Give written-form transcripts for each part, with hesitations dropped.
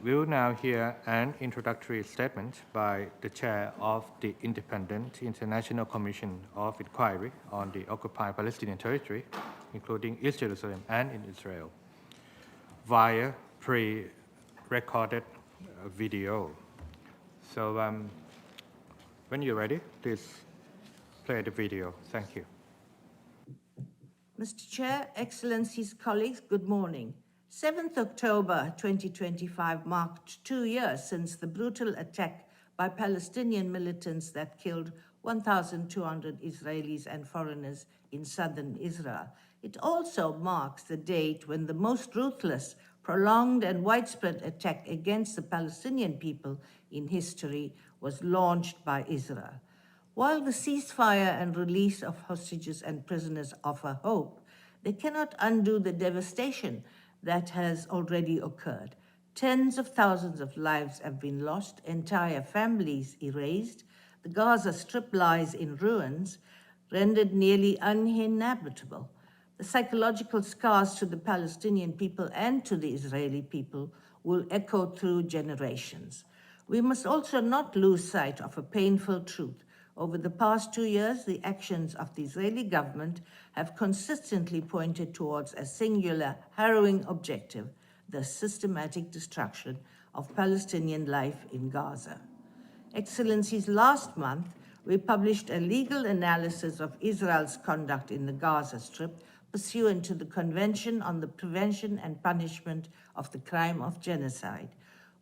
We will now hear an introductory statement by the chair of the Independent International Commission of Inquiry on the Occupied Palestinian Territory, including East Jerusalem and in Israel, via pre-recorded video. So when you're ready, please play the video. Thank you. Mr. Chair, Excellencies, colleagues, good morning. 7th October 2025 marked 2 years since the brutal attack by Palestinian militants that killed 1,200 Israelis and foreigners in southern Israel. It also marks the date when the most ruthless, prolonged and widespread attack against the Palestinian people in history was launched by Israel. While the ceasefire and release of hostages and prisoners offer hope, they cannot undo the devastation that has already occurred. Tens of thousands of lives have been lost, entire families erased, the Gaza Strip lies in ruins, rendered nearly uninhabitable. The psychological scars to the Palestinian people and to the Israeli people will echo through generations. We must also not lose sight of a painful truth. Over the past 2 years, the actions of the Israeli government have consistently pointed towards a singular, harrowing objective: the systematic destruction of Palestinian life in Gaza. Excellencies, last month, we published a legal analysis of Israel's conduct in the Gaza Strip pursuant to the Convention on the Prevention and Punishment of the Crime of Genocide.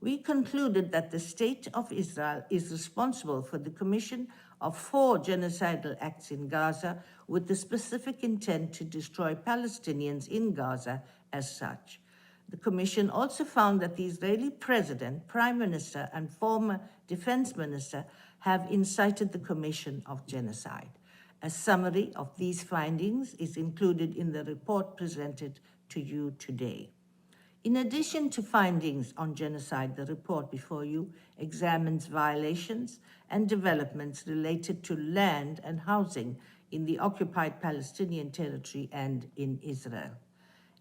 We concluded that the State of Israel is responsible for the commission of 4 genocidal acts in Gaza with the specific intent to destroy Palestinians in Gaza as such. The Commission also found that the Israeli President, Prime Minister, and former Defense Minister have incited the commission of genocide. A summary of these findings is included in the report presented to you today. In addition to findings on genocide, the report before you examines violations and developments related to land and housing in the occupied Palestinian territory and in Israel.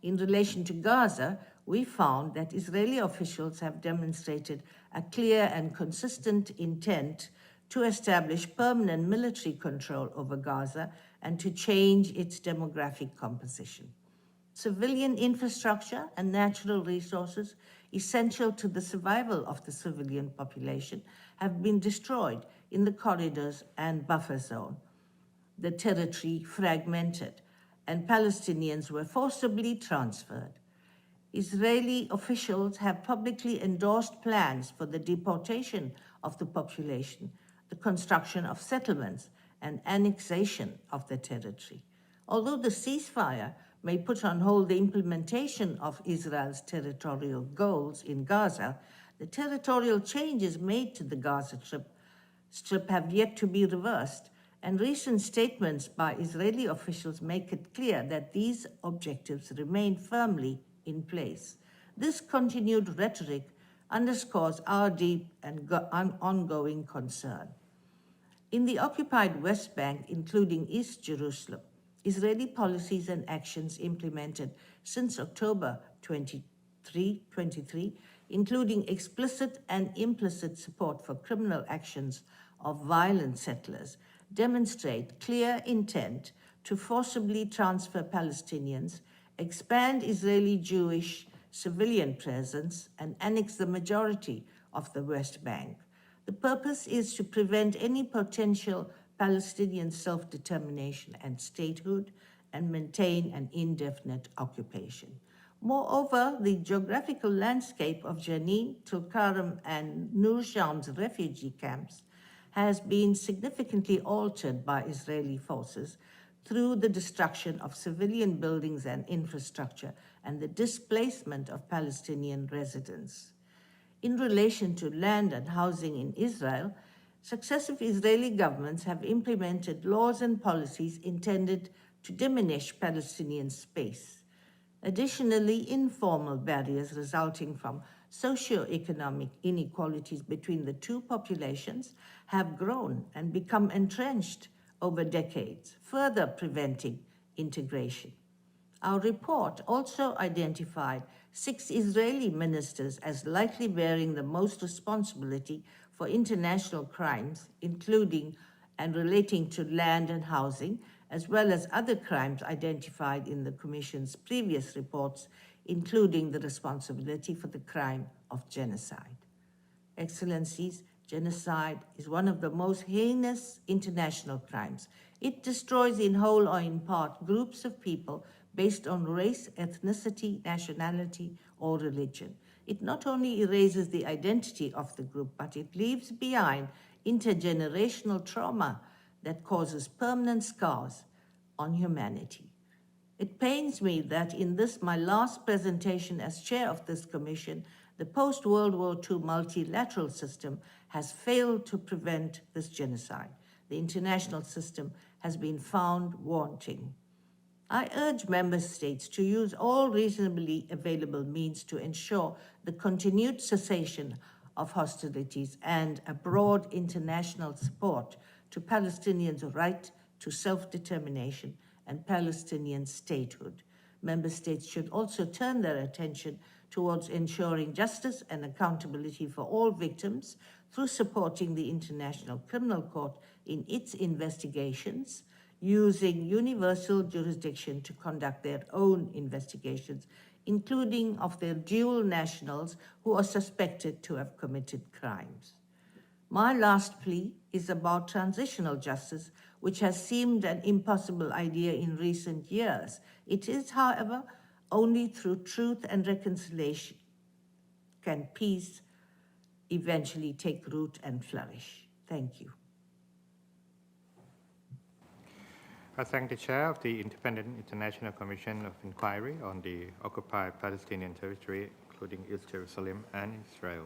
In relation to Gaza, we found that Israeli officials have demonstrated a clear and consistent intent to establish permanent military control over Gaza and to change its demographic composition. Civilian infrastructure and natural resources essential to the survival of the civilian population have been destroyed in the corridors and buffer zone. The territory fragmented, and Palestinians were forcibly transferred. Israeli officials have publicly endorsed plans for the deportation of the population, the construction of settlements, and annexation of the territory. Although the ceasefire may put on hold the implementation of Israel's territorial goals in Gaza, the territorial changes made to the Gaza Strip have yet to be reversed, and recent statements by Israeli officials make it clear that these objectives remain firmly in place. This continued rhetoric underscores our deep and ongoing concern. In the occupied West Bank, including East Jerusalem, Israeli policies and actions implemented since October 2023, including explicit and implicit support for criminal actions of violent settlers, demonstrate clear intent to forcibly transfer Palestinians, expand Israeli Jewish civilian presence, and annex the majority of the West Bank. The purpose is to prevent any potential Palestinian self-determination and statehood and maintain an indefinite occupation. Moreover, the geographical landscape of Jenin, Tulkarm, and Nur Shams refugee camps has been significantly altered by Israeli forces through the destruction of civilian buildings and infrastructure and the displacement of Palestinian residents. In relation to land and housing in Israel, successive Israeli governments have implemented laws and policies intended to diminish Palestinian space. Additionally, informal barriers resulting from socio-economic inequalities between the two populations have grown and become entrenched over decades, further preventing integration. Our report also identified 6 Israeli ministers as likely bearing the most responsibility for international crimes, including and relating to land and housing, as well as other crimes identified in the Commission's previous reports, including the responsibility for the crime of genocide. Excellencies, genocide is one of the most heinous international crimes. It destroys in whole or in part groups of people based on race, ethnicity, nationality, or religion. It not only erases the identity of the group, but it leaves behind intergenerational trauma that causes permanent scars on humanity. It pains me that in this, my last presentation as chair of this commission, the post-World War II multilateral system has failed to prevent this genocide. The international system has been found wanting. I urge member states to use all reasonably available means to ensure the continued cessation of hostilities and a broad international support to Palestinians' right to self-determination and Palestinian statehood. Member states should also turn their attention towards ensuring justice and accountability for all victims through supporting the International Criminal Court in its investigations, using universal jurisdiction to conduct their own investigations, including of their dual nationals who are suspected to have committed crimes. My last plea is about transitional justice, which has seemed an impossible idea in recent years. It is, however, only through truth and reconciliation can peace eventually take root and flourish. Thank you. I thank the chair of the Independent International Commission of Inquiry on the occupied Palestinian territory, including East Jerusalem and Israel.